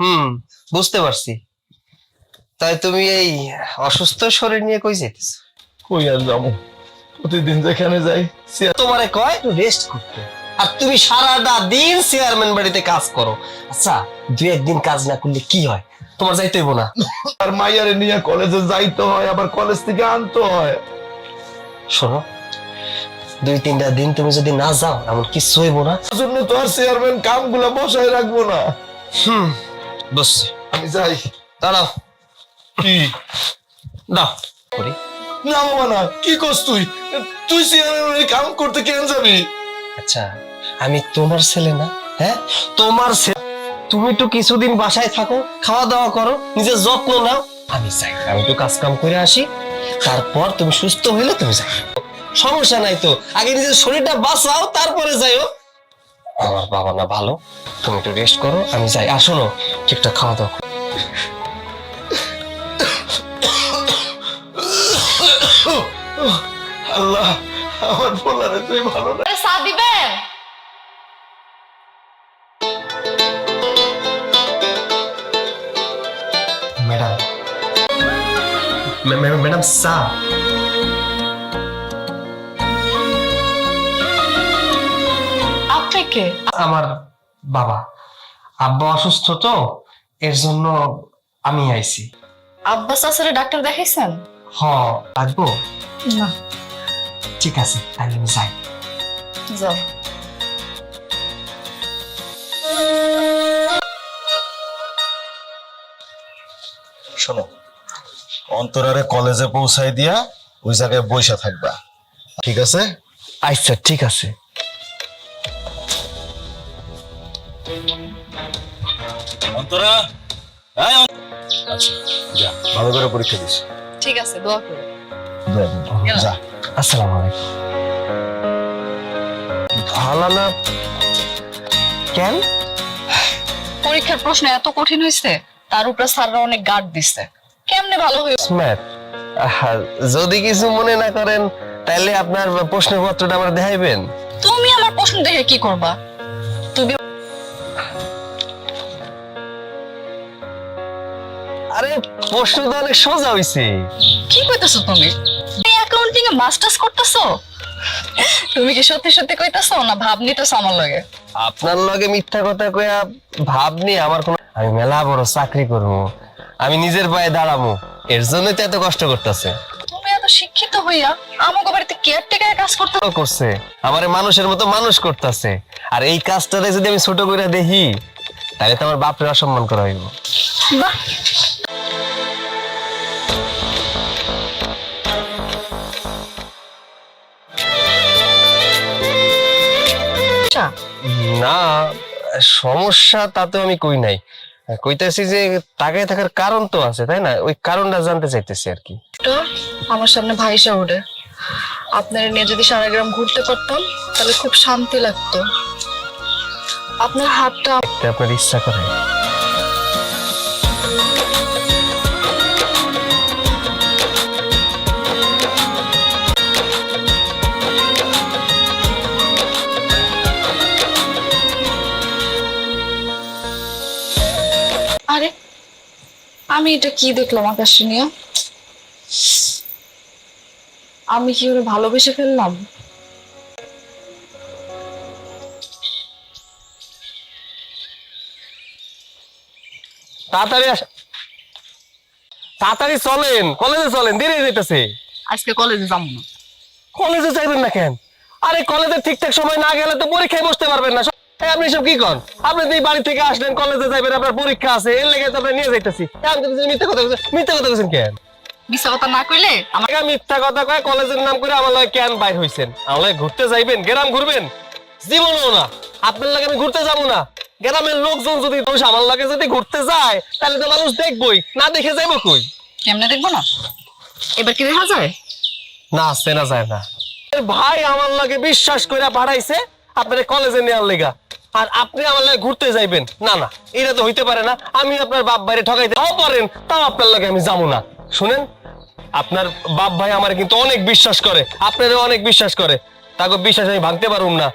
হুম, বুঝতে পারছি। তাই তুমি এই অসুস্থ শরীর নিয়ে কই যাইতেছ? কই আর যাবো, প্রতিদিন যেখানে যাই তোমারে কয় একটু রেস্ট করতে, আর তুমি সারাটা দিন চেয়ারম্যান বাড়িতে কাজ করো। আচ্ছা, দুই একদিন কাজ না করলে কি হয়? তোমার যাইতে হইব না? আর মাইয়ারে নিয়ে কলেজে যাইতে হয়, আবার কলেজ থেকে আনতে হয়। শোনো, দুই তিনটা দিন তুমি যদি না যাও এমন কিছু হইব না। তার জন্য তো আর চেয়ারম্যান কামগুলা বসায় রাখবো না। হুম, বুঝছি। আমি যাই। দাঁড়াও, কি দাও করি। না বাবা না, কি করছ তুই? তুই চেয়ারম্যানের কাম করতে কেন যাবি? আচ্ছা, আমি তোমার ছেলে না? হ্যাঁ, তোমার ছেলে। তুমি একটু কিছুদিন বাসায় থাকো, খাওয়া দাওয়া করো, নিজের যত্ন নাও। আমি চাই আমি একটু কাজ কাম করে আসি, তারপর তুমি সুস্থ হইলে তুমি যাই। সমস্যা নাই তো, আগে নিজের শরীরটা বাঁচাও, তারপরে যাইও। আমার বাবা না ভালো, তুমি একটু রেস্ট করো, আমি যাই। আসো না, ঠিকঠাক খাওয়া দাওয়া করো। আল্লাহ, আমার বলারে তুই ভালো না। চা দিবেন? ম্যাডাম, ম্যাডাম চা। আপনি কে? আমার বাবা, আব্বা অসুস্থ তো, এর জন্য আমি আইছি। আব্বাস আসলে ডাক্তার দেখাইছেন? হ, লাগবো? না, ঠিক আছে, তাহলে আমি যাই। যাও। শোনো, অন্তরারে কলেজে পৌঁছাই দিয়া ওই জায়গায় বইসা থাকবা, ঠিক আছে? আচ্ছা, ঠিক আছে। অন্তরা, আচ্ছা যা, ভালো করে পরীক্ষা দিস। ঠিক আছে, দোয়া করো। যা। আসসালামু আলাইকুম। ভালো না কেন? পরীক্ষার প্রশ্ন এত কঠিন হয়েছে, তার উপরে স্যাররা অনেক গার্ড দিচ্ছে। কেমনে ভালো হয়ে? স্ম্যাট, যদি কিছু মনে না করেন তাহলে আপনার প্রশ্নপত্রটা আমার দেখাইবেন। তুমি আমার প্রশ্ন দেখে কি করবা? তুমি আরে, প্রশ্ন তো অনেক সোজা হইছে। কি কইতাছো? তুমি অ্যাকাউন্টিং এ মাস্টার্স করতেছো? তুমি কি সত্যি সত্যি কইতাছো না ভাব নিতেছো আমার লগে? আপনার লগে মিথ্যা কথা কইয়া ভাবনি আমার কোন। আমি মেলা বড় চাকরি করবো, আমি নিজের পায়ে দাঁড়াবো, এর জন্যই তো এত কষ্ট করতেছে। তুমি এত শিক্ষিত হইয়া আমাকে বাড়িতে কেয়ারটেকার কাজ করতে করছে আমারে মানুষের মতো মানুষ করতেছে, আর এই কাজটারে যদি আমি ছোট করে দেখি তাহলে তো আমার বাপরে অসম্মান করা হইব। বাহ, না, সমস্যা তাতে আমি কই নাই, কইতাছি যে তাকায় থাকার কারণ তো আছে, তাই না? ওই কারণটা জানতে চাইতেছি আর কি। তো আমার সামনে ভাইসা ওঠে। আপনার নিয়ে যদি সারা গ্রাম ঘুরতে পারতাম তাহলে খুব শান্তি লাগতো। আপনার হাতটা দেখতে আপনার ইচ্ছা করে? আরে, আমি এটা কি দেখলাম আকাশে নিয়ে? আমি কি ওরে ভালোবেসে ফেললাম? তাড়াতাড়ি তাড়াতাড়ি চলেন, কলেজে চলেন, দেরি হয়ে যাইতেছে। আজকে কলেজে যাবো না। কলেজে যাইবেন না কেন? আরে, কলেজে ঠিকঠাক সময় না গেলে তো পরীক্ষায় বসতে পারবেন না। আপনি সব কি করেন? আপনি তো এই বাড়ি থেকে আসলেন, কলেজে যাইবেন, আপনার পরীক্ষা আছে, এর লেগে তো আপনার নিয়ে যাইতেছি। মিথ্যা কথা বলছেন, মিথ্যা কথা বলছেন কেন? মিথ্যা কথা না কইলে আমার আমাকে মিথ্যা কথা কয় কলেজের নাম করে আমার লাগে কেন বাইর হইছেন? আমার লাগে ঘুরতে যাইবেন, গ্রাম ঘুরবেন? জীবনও না। আপনার লাগে আমি ঘুরতে যাবো না। গ্রামের লোকজন যদি মানুষ আমার লাগে যদি ঘুরতে যায় তাহলে তো মানুষ দেখবই, না দেখে যাইবো কই? কেমনে দেখবো না? এবার কি দেখা যায়? না, চেনা যায় না। এর ভাই আমার লাগে বিশ্বাস করে পাঠাইছে আপনার কলেজে নেওয়ার লেগা, আর আপনি আমার লাগে ঘুরতে যাইবেন? না না, এটা তো হইতে পারে না। আমি আপনার বাপ ভাইরে ঠকাইতে পারেন, তাও আপনার লাগে আমি যাবো না। শুনেন, আপনার বাপ ভাই আমার কিন্তু অনেক বিশ্বাস করে, আপনারও অনেক বিশ্বাস করে, তাকে বিশ্বাস আমি ভাঙতে পারুম না।